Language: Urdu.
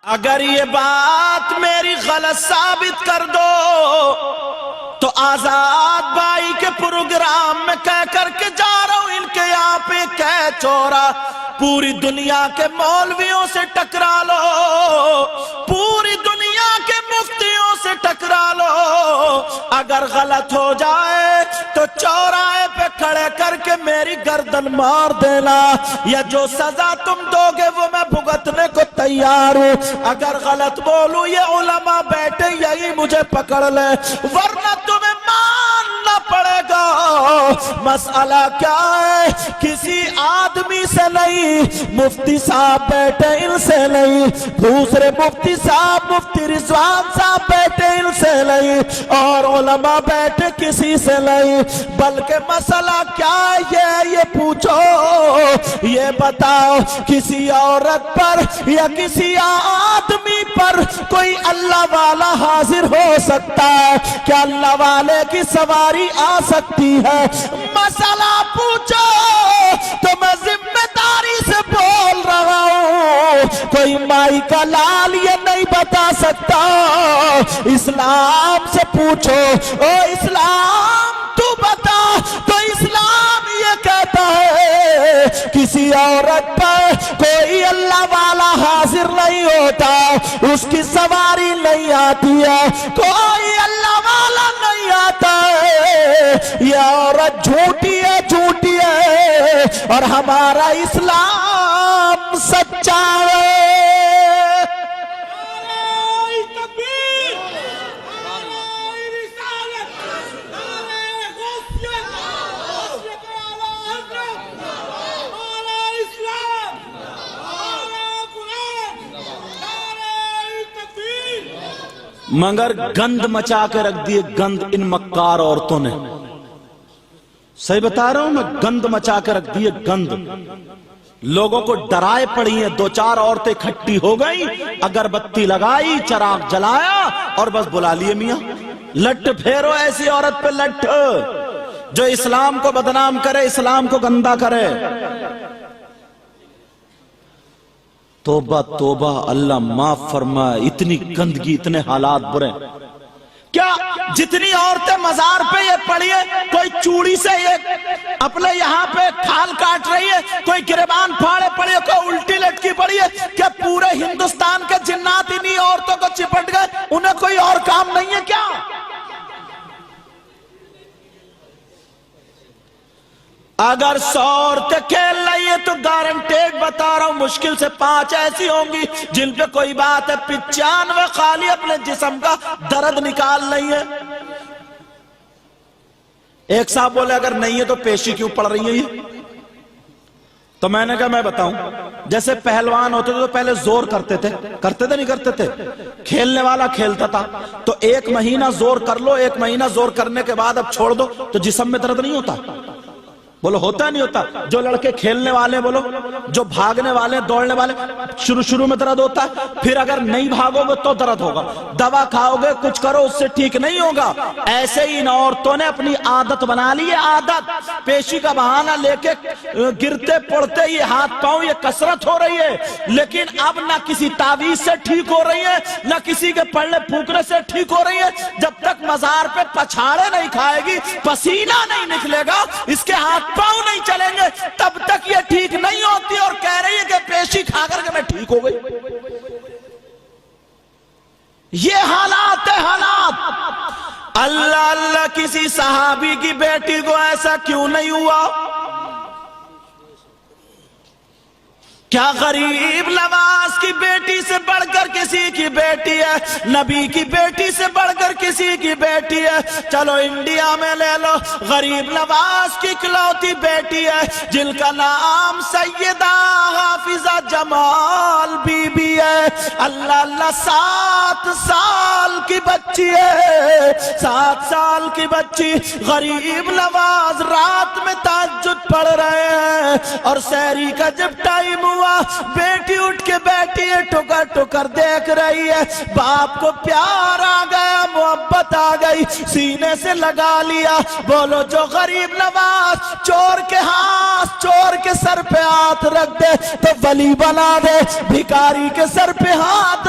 اگر یہ بات میری غلط ثابت کر دو تو آزاد بھائی کے پروگرام میں کہہ کر کے جا رہا ہوں ان کے یہاں پہ کہہ چورا پوری دنیا کے مولویوں سے ٹکرا لو، پوری دنیا کے مفتیوں سے ٹکرا لو، اگر غلط ہو جائے تو چوراہے پہ کھڑے کر کے میری گردن مار دینا، یا جو سزا تم دو گے وہ میں بھگتنے کو تیار ہوں۔ اگر غلط بولوں یہ علماء بیٹھے یہی مجھے پکڑ لے، ورنہ تمہیں ماننا پڑے گا۔ مسئلہ کیا ہے؟ کسی آدمی سے نہیں، مفتی صاحب بیٹھے ان سے نہیں، دوسرے مفتی صاحب مفتی رضوان صاحب بیٹھے ان سے نہیں، اور علماء بیٹھے کسی سے نہیں، بلکہ مسئلہ کیا ہے یہ پوچھو، یہ بتاؤ کسی عورت پر یا کسی آدمی پر کوئی اللہ والا حاضر ہو سکتا ہے کیا؟ اللہ والے کی سواری آ سکتی ہے؟ مسئلہ پوچھو تو میں ذمہ داری سے بول رہا ہوں، کوئی مائی کا لال یہ نہیں بتا سکتا۔ اسلام سے پوچھو، او اسلام تو بتا، تو اسلام یہ کہتا ہے کسی عورت پر کوئی اللہ والا حاضر نہیں ہوتا، اس کی سواری نہیں آتی ہے، کوئی اللہ والا نہیں آتا ہے، یہ عورت جھوٹی ہے، جھوٹی ہے، اور ہمارا اسلام سچا ہے۔ مگر گند مچا کے رکھ دیے، گند ان مکار عورتوں نے، صحیح بتا رہا ہوں میں، گند مچا کے رکھ دیے، گند لوگوں کو ڈرائے پڑی ہیں۔ دو چار عورتیں کھٹی ہو گئی، اگربتی لگائی، چراغ جلایا اور بس بلا لیے میاں، لٹ پھیرو ایسی عورت پہ لٹ جو اسلام کو بدنام کرے، اسلام کو گندا کرے۔ توبہ توبہ، اللہ معاف فرمائے، اتنی گندگی، اتنے حالات برے۔ کیا جتنی عورتیں مزار پہ یہ پڑی ہے، کوئی چوڑی سے یہ اپنے یہاں پہ کھال کاٹ رہی ہے، کوئی گریبان پھاڑے پڑی ہے، کوئی الٹی لٹکی پڑی ہے، کیا پورے ہندوستان کے جنات انہی عورتوں کو چپٹ گئے؟ انہیں کوئی اور کام نہیں ہے کیا؟ اگر 100 عورتیں کھیل رہی ہے تو گارنٹیڈ بتا رہا ہوں مشکل سے 5 ایسی ہوں گی جن پہ کوئی بات ہے، 95 خالی اپنے جسم کا درد نکال رہی ہے۔ ایک صاحب بولے اگر نہیں ہے تو پیشی کیوں پڑ رہی ہے یہ؟ تو میں نے کہا میں بتاؤں، جیسے پہلوان ہوتے تھے تو پہلے زور کرتے تھے نہیں کرتے تھے؟ کھیلنے والا کھیلتا تھا تو 1 مہینہ زور کر لو، 1 مہینہ زور کرنے کے بعد اب چھوڑ دو تو جسم میں درد نہیں ہوتا؟ بولو ہوتا نہیں ہوتا؟ جو لڑکے کھیلنے والے، بولو جو بھاگنے والے، دوڑنے والے، شروع میں درد ہوتا ہے، پھر اگر نہیں بھاگو گے تو درد ہوگا، دوا کھاؤ گے کچھ کرو اس سے ٹھیک نہیں ہوگا۔ ایسے ہی ان عورتوں نے اپنی عادت بنا لی ہے، عادت، پیشی کا بہانہ لے کے گرتے پڑتے یہ ہاتھ پاؤں یہ کسرت ہو رہی ہے، لیکن اب نہ کسی تعویذ سے ٹھیک ہو رہی ہے، نہ کسی کے پڑھنے پھونکنے سے ٹھیک ہو رہی ہے۔ جب تک مزار پہ پچھاڑے نہیں کھائے گی، پسینہ نہیں نکلے گا، اس کے ہاتھ پاؤں نہیں چلیں گے، تب تک یہ ٹھیک نہیں ہوتی، اور کہہ رہی ہے کہ پیشی کھا کر کے میں ٹھیک ہو گئی۔ یہ حالات ہے، حالات۔ اللہ اللہ، کسی صحابی کی بیٹی کو ایسا کیوں نہیں ہوا؟ کیا غریب نواز کی بیٹی سے بڑھ کر کسی کی بیٹی ہے؟ نبی کی بیٹی سے بڑھ کر کسی کی بیٹی ہے؟ چلو انڈیا میں لے لو، غریب نواز کی اکلوتی بیٹی ہے جن کا نام سیدہ حافظہ جمال بی بی ہے۔ اللہ اللہ، 7 سال کی بچی ہے، 7 سال کی بچی۔ غریب نواز رات میں تہجد پڑھ رہے ہیں اور سحری کا جب ٹائم ہوا، بیٹی اٹھ کے بیٹھی ہے، ٹکر ٹکر دیکھ رہی ہے، باپ کو پیار آ گیا، محبت آ گئی، سینے سے لگا لیا۔ بولو جو غریب نواز چور کے سر پہ ہاتھ رکھ دے تو ولی بنا دے، بھکاری کے سر پہ ہاتھ